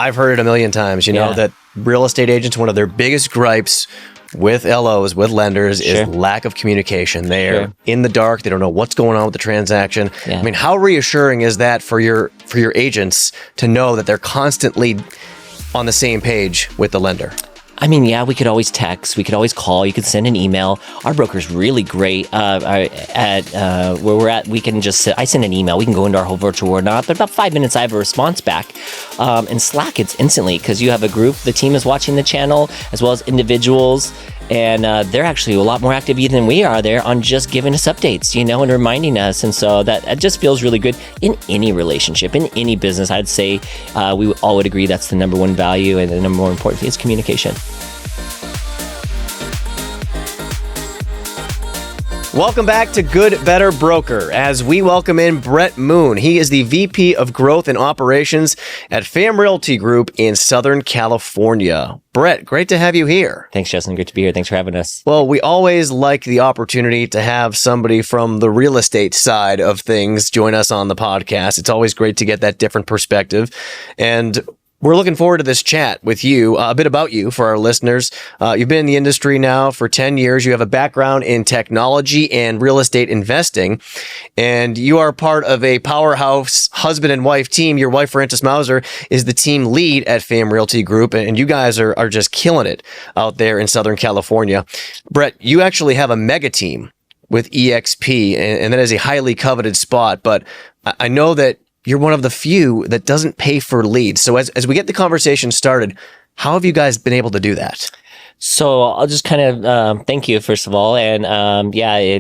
I've heard it a million times, that real estate agents, one of their biggest gripes with LOs, with lenders, is lack of communication. They're in the dark. They don't know what's going on with the transaction. Yeah. I mean, how reassuring is that for your agents to know that they're constantly on the same page with the lender? I mean, yeah, we could always text, we could always call, you could send an email. Our broker's really great at where we're at. We can just, I send an email, we can go into our whole virtual world. But about 5 minutes, I have a response back. And Slack, it's instantly, because you have a group, the team is watching the channel, as well as individuals. And they're actually a lot more active than we are there on just giving us updates, and reminding us. And so that just feels really good in any relationship, in any business. I'd say we all would agree that's the number one value, and the number one important thing is communication. Welcome back to Good Better Broker as we welcome in Brett Moon. He is the VP of Growth and Operations at FAM Realty Group in Southern California. Brett, great to have you here. Thanks, Justin. Great to be here. Thanks for having us. Well, we always like the opportunity to have somebody from the real estate side of things join us on the podcast. It's always great to get that different perspective. And we're looking forward to this chat with you. A bit about you for our listeners. You've been in the industry now for 10 years. You have a background in technology and real estate investing, and you are part of a powerhouse husband and wife team. Your wife, Frances Mauser, is the team lead at FAM Realty Group, and you guys are just killing it out there in Southern California. Brett, you actually have a mega team with EXP, and that is a highly coveted spot, but I know that you're one of the few that doesn't pay for leads. So as we get the conversation started, how have you guys been able to do that? So I'll just kind of thank you, first of all. And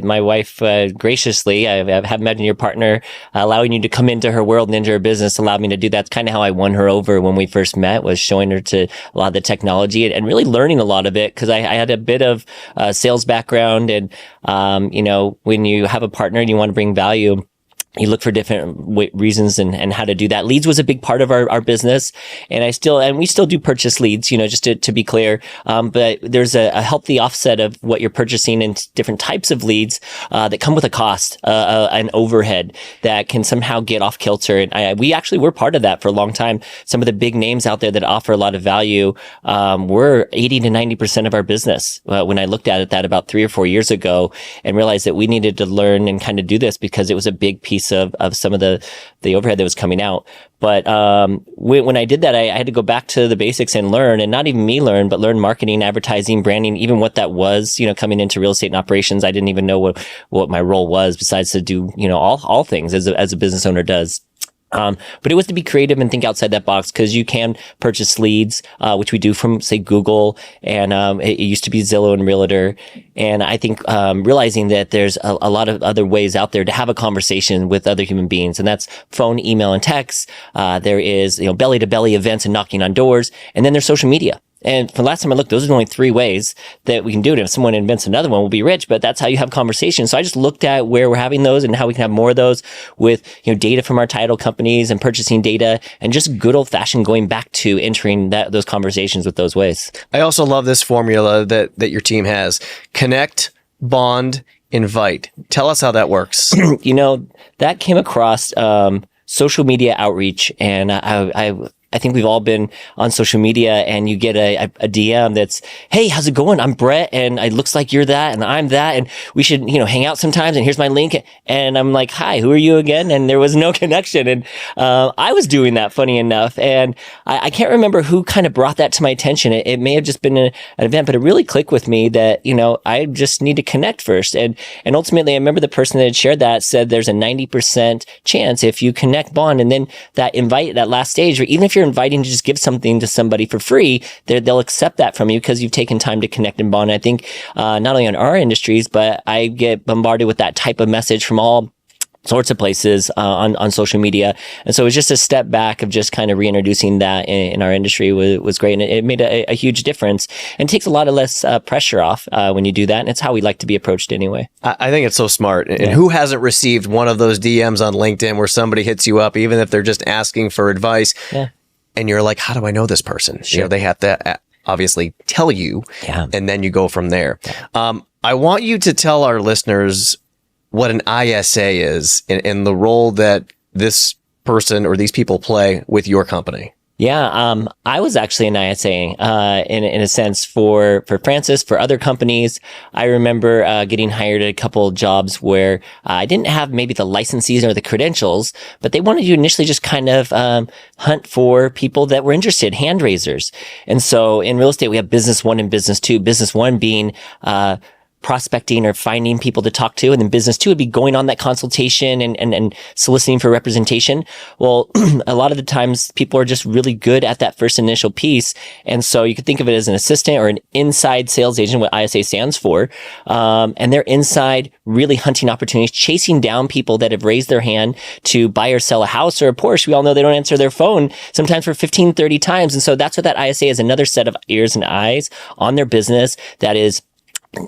my wife graciously, I have met your partner, allowing you to come into her world and into her business, allowed me to do that. That's kind of how I won her over when we first met, was showing her to a lot of the technology and really learning a lot of it, because I had a bit of sales background. And, when you have a partner and you want to bring value, you look for different reasons and how to do that. Leads was a big part of our business. And we still do purchase leads, just to be clear. But there's a healthy offset of what you're purchasing and different types of leads, that come with a cost, an overhead that can somehow get off kilter. And we actually were part of that for a long time. Some of the big names out there that offer a lot of value, were 80 to 90% of our business. When I looked at that about 3 or 4 years ago and realized that we needed to learn and kind of do this, because it was a big piece of some of the overhead that was coming out. But when I did that, I had to go back to the basics and learn, and not even me learn, but learn marketing, advertising, branding, even what that was, coming into real estate and operations. I didn't even know what my role was, besides to do, all things as a business owner does. But it was to be creative and think outside that box, because you can purchase leads, which we do from, say, Google, and it used to be Zillow and Realtor. And I think realizing that there's a lot of other ways out there to have a conversation with other human beings, and that's phone, email, and text. There is belly to belly events and knocking on doors, and then there's social media. And for the last time I looked, those are the only 3 ways that we can do it. If someone invents another one, we'll be rich, but that's how you have conversations. So I just looked at where we're having those and how we can have more of those with, data from our title companies and purchasing data, and just good old fashioned going back to entering those conversations with those ways. I also love this formula that your team has: connect, bond, invite. Tell us how that works. That came across, social media outreach, and I think we've all been on social media, and you get a DM that's, "Hey, how's it going? I'm Brett, and it looks like you're that, and I'm that, and we should, hang out sometimes, and here's my link." And I'm like, "Hi, who are you again?" And there was no connection. And I was doing that, funny enough. And I can't remember who kind of brought that to my attention. It may have just been an event, but it really clicked with me that, I just need to connect first. And ultimately, I remember the person that had shared that said there's a 90% chance if you connect, bond, and then that invite, that last stage, or even if you're inviting to just give something to somebody for free, they'll accept that from you because you've taken time to connect and bond. I think not only on our industries, but I get bombarded with that type of message from all sorts of places on social media. And so it was just a step back of just kind of reintroducing that in our industry was great. And it made a huge difference, and takes a lot of less pressure off when you do that. And it's how we like to be approached anyway. I think it's so smart. And who hasn't received one of those DMs on LinkedIn where somebody hits you up, even if they're just asking for advice? Yeah. And you're like, how do I know this person? Sure. They have to obviously tell you, and then you go from there. Yeah. I want you to tell our listeners what an ISA is and the role that this person or these people play with your company. Yeah, I was actually an ISA in a sense for Francis, for other companies. I remember getting hired at a couple of jobs where I didn't have maybe the licenses or the credentials, but they wanted you initially just kind of hunt for people that were interested, hand raisers. And so in real estate, we have business one and business two. Business one being prospecting or finding people to talk to. And then business two would be going on that consultation and soliciting for representation. Well, a lot of the times people are just really good at that first initial piece. And so you could think of it as an assistant or an inside sales agent, what ISA stands for. And they're inside really hunting opportunities, chasing down people that have raised their hand to buy or sell a house or a Porsche. We all know they don't answer their phone sometimes for 15, 30 times. And so that's what that ISA is, another set of ears and eyes on their business that is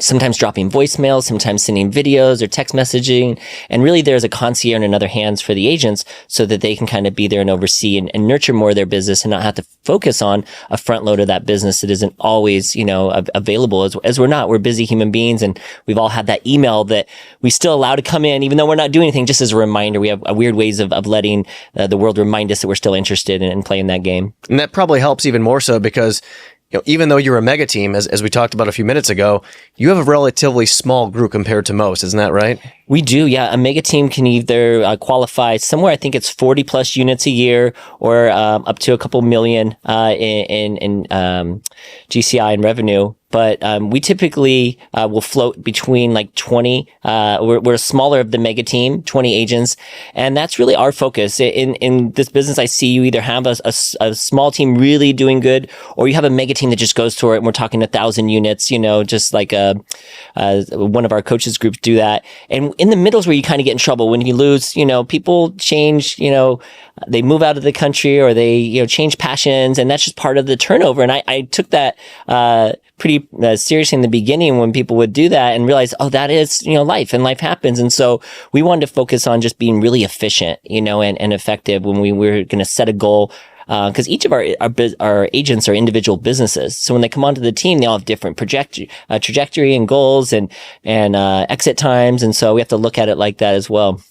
sometimes dropping voicemails, sometimes sending videos or text messaging. And really there's a concierge and another hands for the agents so that they can kind of be there and oversee and nurture more of their business and not have to focus on a front load of that business that isn't always, available as we're busy human beings. And we've all had that email that we still allow to come in, even though we're not doing anything, just as a reminder. We have weird ways of letting the world remind us that we're still interested in playing that game. And that probably helps even more so because even though you're a mega team, as we talked about a few minutes ago, you have a relatively small group compared to most. Isn't that right? We do, yeah. A mega team can either qualify somewhere, I think it's 40 plus units a year or up to a couple million in GCI and revenue. But we typically will float between like 20. We're smaller of the mega team, 20 agents, and that's really our focus. In this business, I see you either have a small team really doing good, or you have a mega team that just goes to it. And we're talking 1,000 units, just like one of our coaches groups do that. And in the middle is where you kind of get in trouble when you lose. People change. They move out of the country or they change passions, and that's just part of the turnover. And I took that pretty seriously in the beginning when people would do that and realize, oh, that is life, and life happens. And so we wanted to focus on just being really efficient, and effective when we were going to set a goal. Because each of our agents are individual businesses, so when they come onto the team, they all have different trajectory and goals and exit times, and so we have to look at it like that as well.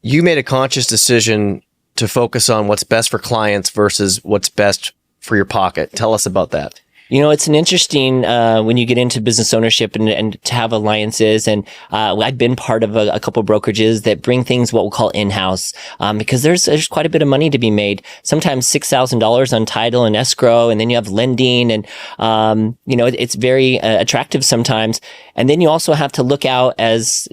You made a conscious decision to focus on what's best for clients versus what's best for your pocket. Tell us about that. It's an interesting, when you get into business ownership and to have alliances. And, I've been part of a couple of brokerages that bring things what we'll call in-house, because there's quite a bit of money to be made. Sometimes $6,000 on title and escrow. And then you have lending and, it's very attractive sometimes. And then you also have to look out as,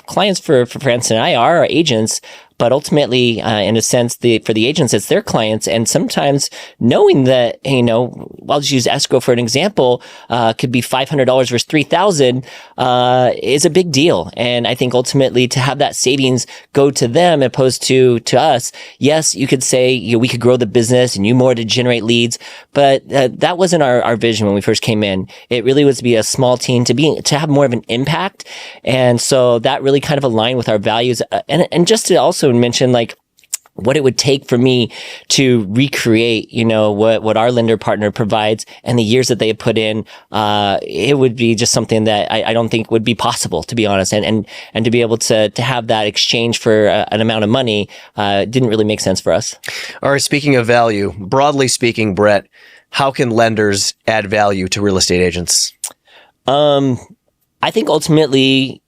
clients for Francis and I are our agents. But ultimately, in a sense, for the agents, it's their clients. And sometimes knowing that, I'll just use escrow for an example, could be $500 versus $3,000, is a big deal. And I think ultimately to have that savings go to them opposed to us, yes, you could say, we could grow the business and you more to generate leads. But that wasn't our vision when we first came in. It really was to be a small team, to have more of an impact. And so that really kind of aligned with our values. And just to also mention what it would take for me to recreate, what our lender partner provides and the years that they have put in, it would be just something that I don't think would be possible, to be honest. And to be able to have that exchange for an amount of money, didn't really make sense for us. All right. Speaking of value, broadly speaking, Brett, how can lenders add value to real estate agents? I think ultimately,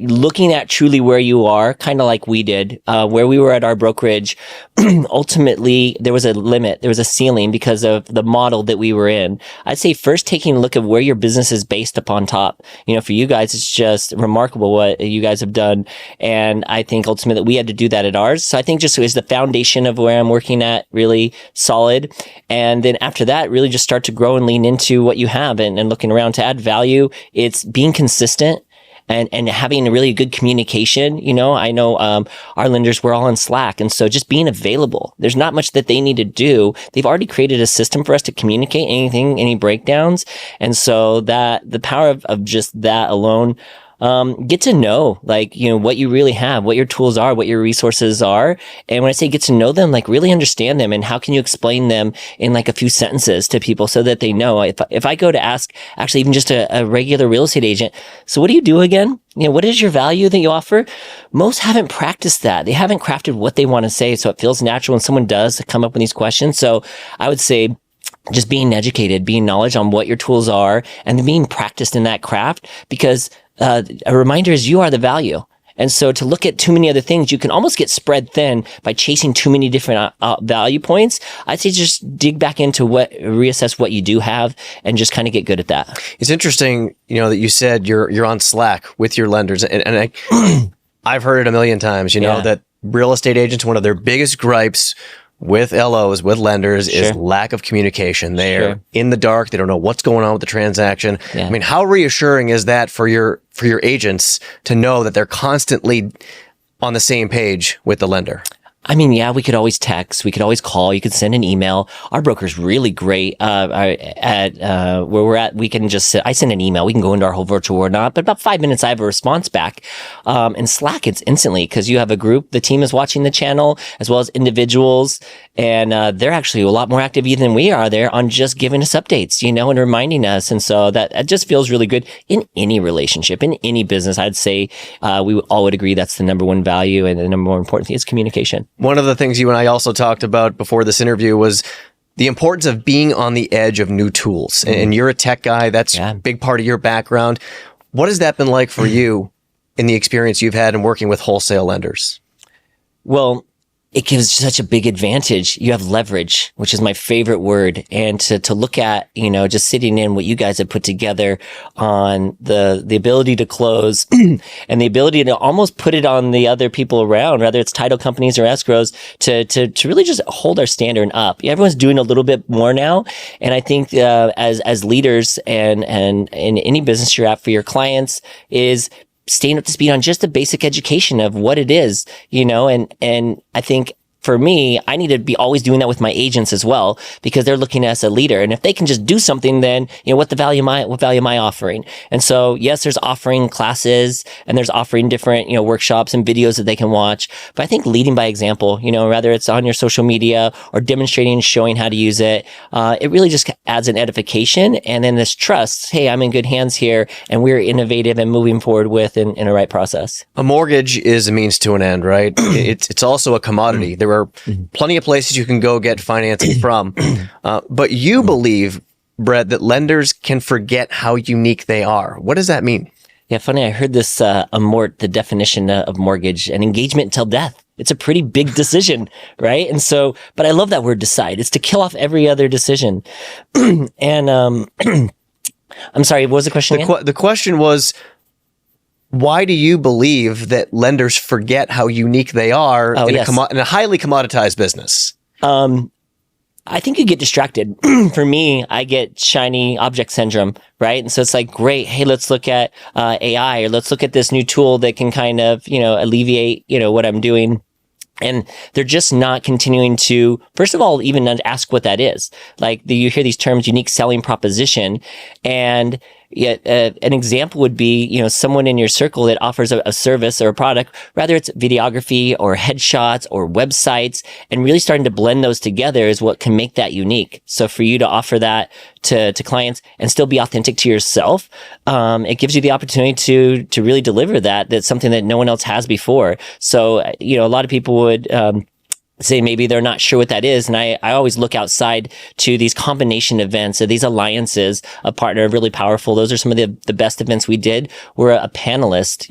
looking at truly where you are, kind of like we did, where we were at our brokerage, ultimately there was a limit, there was a ceiling because of the model that we were in. I'd say first taking a look at where your business is based upon top. For you guys, it's just remarkable what you guys have done. And I think ultimately we had to do that at ours. So I think just is the foundation of where I'm working at really solid. And then after that, really just start to grow and lean into what you have and looking around to add value. It's being consistent. And having a really good communication. I know our lenders were all on Slack, and so just being available. There's not much that they need to do. They've already created a system for us to communicate any breakdowns, and so that the power of just that alone. Get to know, what you really have, what your tools are, what your resources are. And when I say get to know them, really understand them and how can you explain them in a few sentences to people so that they know. If I go to ask actually even just a regular real estate agent, so what do you do again? what is your value that you offer? Most haven't practiced that. They haven't crafted what they want to say. So it feels natural when someone does come up with these questions. So I would say just being educated, being knowledge on what your tools are, and being practiced in that craft, because a reminder is you are the value. And so to look at too many other things, you can almost get spread thin by chasing too many different value points. I'd say just dig back into reassess what you do have and just kind of get good at that. It's interesting, that you said you're on Slack with your lenders, and I've heard it a million times, that real estate agents, one of their biggest gripes with LOs, with lenders, is lack of communication. They're in the dark. They don't know what's going on with the transaction. Yeah. I mean, how reassuring is that for your agents to know that they're constantly on the same page with the lender? I mean, yeah, we could always text, we could always call, you could send an email. Our broker's really great at where we're at. We can just I send an email, we can go into our whole virtual or not, but about 5 minutes I have a response back. And Slack, it's instantly, because you have a group, the team is watching the channel as well as individuals, and they're actually a lot more active even than we are there on just giving us updates, and reminding us. And so that just feels really good in any relationship, in any business. I'd say we all would agree that's the number one value, and the number one important thing is communication. One of the things you and I also talked about before this interview was the importance of being on the edge of new tools. And you're a tech guy. That's a big part of your background. What has that been like for you in the experience you've had in working with wholesale lenders? Well, it gives such a big advantage. You have leverage, which is my favorite word. And to look at, just sitting in what you guys have put together on the ability to close and the ability to almost put it on the other people around, whether it's title companies or escrows, to really just hold our standard up. Everyone's doing a little bit more now. And I think, as leaders and in any business you're at for your clients, is staying up to speed on just the basic education of what it is, and I think for me, I need to be always doing that with my agents as well, because they're looking at us as a leader. And if they can just do something, then, what value am I offering? And so, yes, there's offering classes and there's offering different, workshops and videos that they can watch. But I think leading by example, whether it's on your social media or demonstrating, showing how to use it, it really just adds an edification. And then this trust, hey, I'm in good hands here and we're innovative and moving forward with in a right process. A mortgage is a means to an end, right? It's also a commodity. There are plenty of places you can go get financing from. But you believe, Brett, that lenders can forget how unique they are. What does that mean? Yeah, funny. I heard this, the definition of mortgage, an engagement until death. It's a pretty big decision, right? And so, but I love that word decide. It's to kill off every other decision. And, I'm sorry, what was the question again? The question was, why do you believe that lenders forget how unique they are in a highly commoditized business? I think you get distracted. For me, I get shiny object syndrome, right? And so it's like, great, hey, let's look at AI, or let's look at this new tool that can kind of, alleviate, what I'm doing. And they're just not continuing to, first of all, even ask what that is. Like you hear these terms, unique selling proposition, and yet an example would be, someone in your circle that offers a service or a product, whether it's videography or headshots or websites, and really starting to blend those together is what can make that unique. So for you to offer that to clients and still be authentic to yourself, it gives you the opportunity to really deliver that's something that no one else has before. So, a lot of people would, say maybe they're not sure what that is. And I always look outside to these combination events, or these alliances. A partner, really powerful. Those are some of the best events we did. We're a panelist,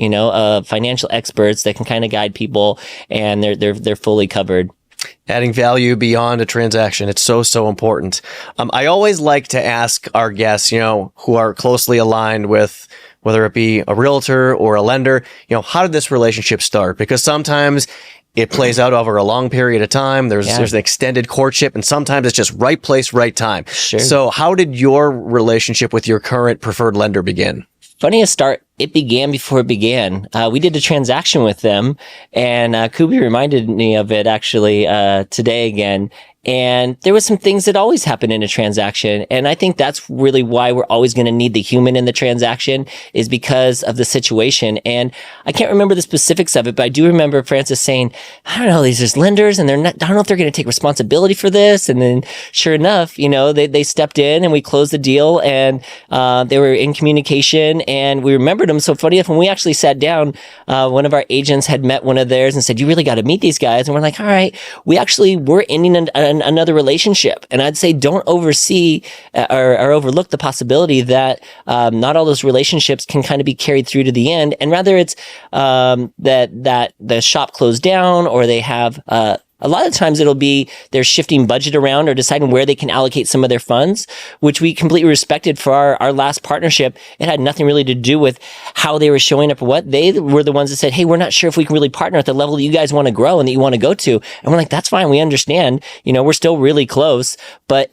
financial experts that can kind of guide people, and they're fully covered. Adding value beyond a transaction. It's so important. I always like to ask our guests, who are closely aligned with, whether it be a realtor or a lender, how did this relationship start? Because sometimes it plays out over a long period of time. There's an extended courtship, and sometimes it's just right place, right time. Sure. So how did your relationship with your current preferred lender begin? Funniest start, it began before it began. We did a transaction with them, and Kubi reminded me of it actually today again. And there was some things that always happen in a transaction. And I think that's really why we're always going to need the human in the transaction, is because of the situation. And I can't remember the specifics of it, but I do remember Francis saying, I don't know, these are lenders and I don't know if they're going to take responsibility for this. And then sure enough, they stepped in and we closed the deal, and they were in communication, and we remembered them. So funny enough, when we actually sat down, one of our agents had met one of theirs and said, you really got to meet these guys. And we're like, all right, we're ending another relationship. And I'd say don't oversee or overlook the possibility that not all those relationships can kind of be carried through to the end. And rather it's that the shop closed down, or they have a lot of times it'll be they're shifting budget around or deciding where they can allocate some of their funds, which we completely respected for our last partnership. It had nothing really to do with how they were showing up or what. They were the ones that said, hey, we're not sure if we can really partner at the level that you guys want to grow and that you want to go to. And we're like, that's fine. We understand. We're still really close, but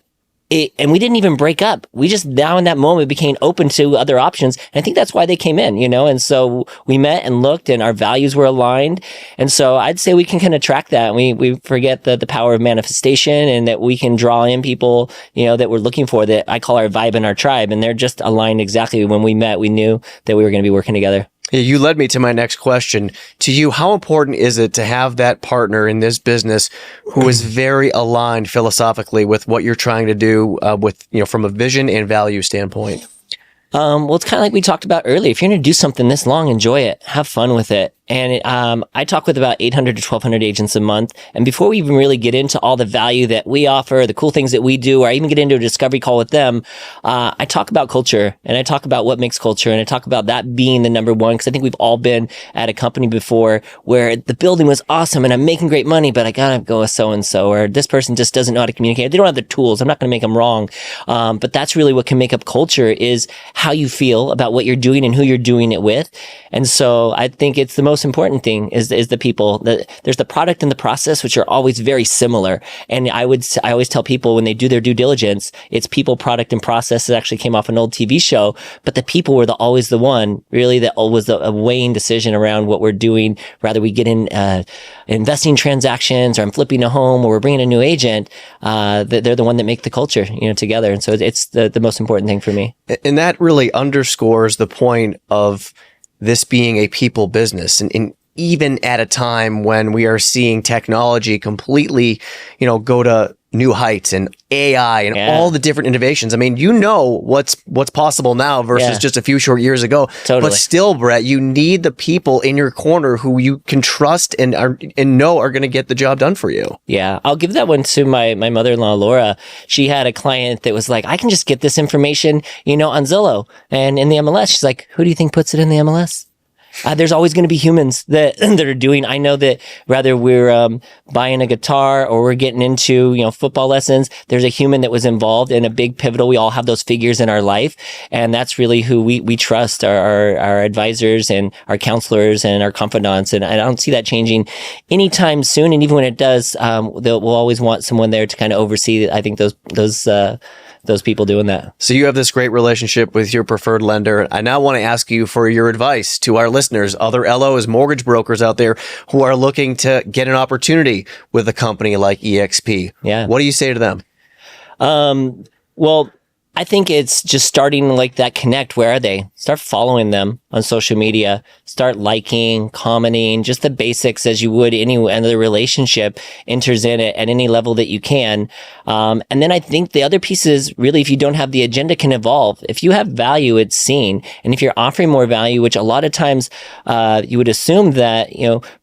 and we didn't even break up. We just now in that moment became open to other options. And I think that's why they came in, and so we met and looked, and our values were aligned. And so I'd say we can kind of track that. We forget the power of manifestation, and that we can draw in people, that we're looking for, that I call our vibe and our tribe. And they're just aligned exactly. When we met, we knew that we were going to be working together. Yeah, you led me to my next question. To you, how important is it to have that partner in this business who is very aligned philosophically with what you're trying to do, from a vision and value standpoint? Well, it's kind of like we talked about earlier. If you're going to do something this long, enjoy it, have fun with it. And I talk with about 800 to 1,200 agents a month. And before we even really get into all the value that we offer, the cool things that we do, or I even get into a discovery call with them, I talk about culture, and I talk about what makes culture, and I talk about that being the number one, because I think we've all been at a company before where the building was awesome and I'm making great money, but I got to go with so-and-so, or this person just doesn't know how to communicate. They don't have the tools. I'm not going to make them wrong. But that's really what can make up culture, is how you feel about what you're doing and who you're doing it with. And so I think it's the most important thing is the people. There's the product and the process, which are always very similar. And I always tell people when they do their due diligence, it's people, product, and process. It actually came off an old TV show, but the people were always the one really that was a weighing decision around what we're doing. Rather we get in investing transactions, or I'm flipping a home, or we're bringing a new agent. They're the one that make the culture, together. And so it's the most important thing for me. And that really underscores the point of this being a people business. And even at a time when we are seeing technology completely, go to new heights, and AI and all the different innovations. I mean, what's possible now versus just a few short years ago. Totally. But still, Brett, you need the people in your corner who you can trust and know are going to get the job done for you. Yeah, I'll give that one to my mother-in-law, Laura. She had a client that was like, I can just get this information, on Zillow and in the MLS. She's like, who do you think puts it in the MLS? There's always going to be humans that are doing. I know that whether we're buying a guitar or we're getting into football lessons, there's a human that was involved in a big pivotal. We all have those figures in our life, and that's really who we trust, our advisors and our counselors and our confidants. And I don't see that changing anytime soon. And even when it does, we'll always want someone there to kind of oversee. I think those people doing that. So you have this great relationship with your preferred lender. I now want to ask you for your advice to our listeners, other LOs, mortgage brokers out there who are looking to get an opportunity with a company like EXP. Yeah. What do you say to them? Well, I think it's just starting like that connect. Where are they? Start following them on social media. Start liking, commenting, just the basics as you would any other relationship enters in it at any level that you can. And then I think the other piece is really, if you don't have the agenda, can evolve. If you have value, it's seen. And if you're offering more value, which a lot of times, you would assume that,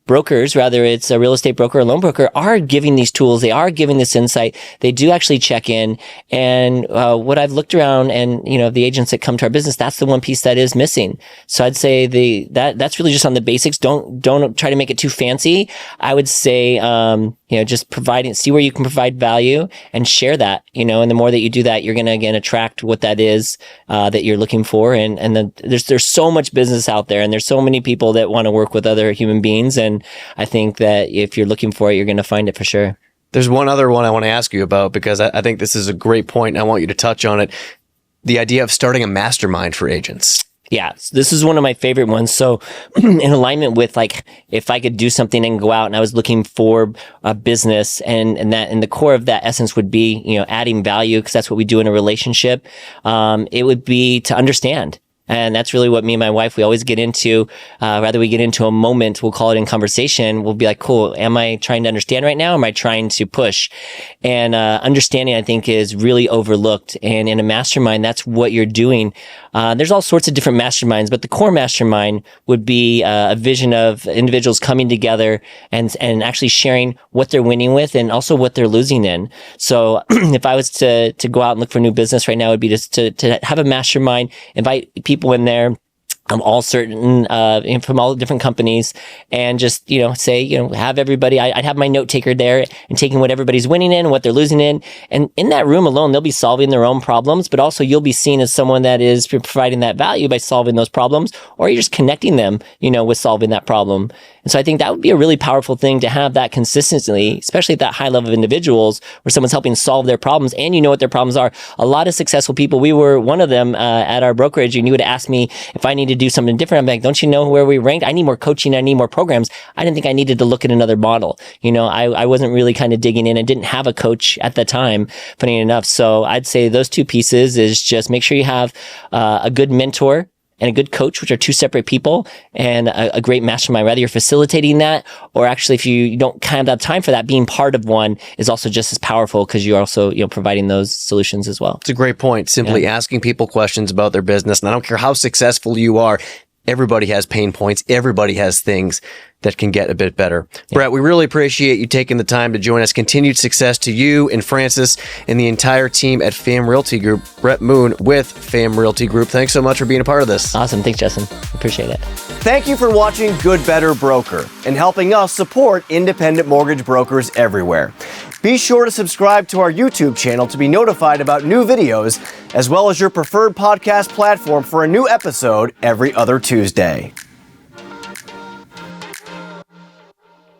brokers, whether it's a real estate broker or loan broker, are giving these tools. They are giving this insight. They do actually check in. And what I've looked around, and the agents that come to our business, that's the one piece that is missing. So I'd say that's really just on the basics. Don't try to make it too fancy. I would say just see where you can provide value and share that. And the more that you do that, you're going to again attract what that is that you're looking for. And then there's so much business out there, and there's so many people that want to work with other human beings. And I think that if you're looking for it, you're going to find it for sure. There's one other one I want to ask you about, because I think this is a great point and I want you to touch on it. The idea of starting a mastermind for agents. Yeah, so this is one of my favorite ones. So in alignment with like, if I could do something and go out and I was looking for a business and the core of that essence would be, adding value, because that's what we do in a relationship. It would be to understand. And that's really what me and my wife, we always get into, rather we get into a moment, we'll call it in conversation. We'll be like, cool, am I trying to understand right now? Or am I trying to push? And, understanding, I think, is really overlooked. And in a mastermind, that's what you're doing. There's all sorts of different masterminds, but the core mastermind would be a vision of individuals coming together and actually sharing what they're winning with and also what they're losing in. So if I was to go out and look for new business right now, it would be just to have a mastermind, invite people in there, all certain, from all different companies, and just, say, have everybody, I'd have my note taker there and taking what everybody's winning in, what they're losing in. And in that room alone, they'll be solving their own problems, but also you'll be seen as someone that is providing that value by solving those problems, or you're just connecting them, with solving that problem. And so I think that would be a really powerful thing to have that consistently, especially at that high level of individuals where someone's helping solve their problems and what their problems are. A lot of successful people, we were one of them at our brokerage, and you would ask me if I needed to do something different. I'm like, don't you know where we ranked? I need more coaching. I need more programs. I didn't think I needed to look at another model. I wasn't really kind of digging in and didn't have a coach at the time, funny enough. So I'd say those two pieces is just make sure you have a good mentor and a good coach, which are two separate people, and a great mastermind. Whether you're facilitating that, or actually if you don't kind of have time for that, being part of one is also just as powerful, because you're also providing those solutions as well. It's a great point. Simply asking people questions about their business, and I don't care how successful you are. Everybody has pain points. Everybody has things that can get a bit better. Yeah. Brett, we really appreciate you taking the time to join us. Continued success to you and Francis and the entire team at FAM Realty Group. Brett Moon with FAM Realty Group. Thanks so much for being a part of this. Awesome. Thanks, Justin. Appreciate it. Thank you for watching Good Better Broker and helping us support independent mortgage brokers everywhere. Be sure to subscribe to our YouTube channel to be notified about new videos, as well as your preferred podcast platform for a new episode every other Tuesday.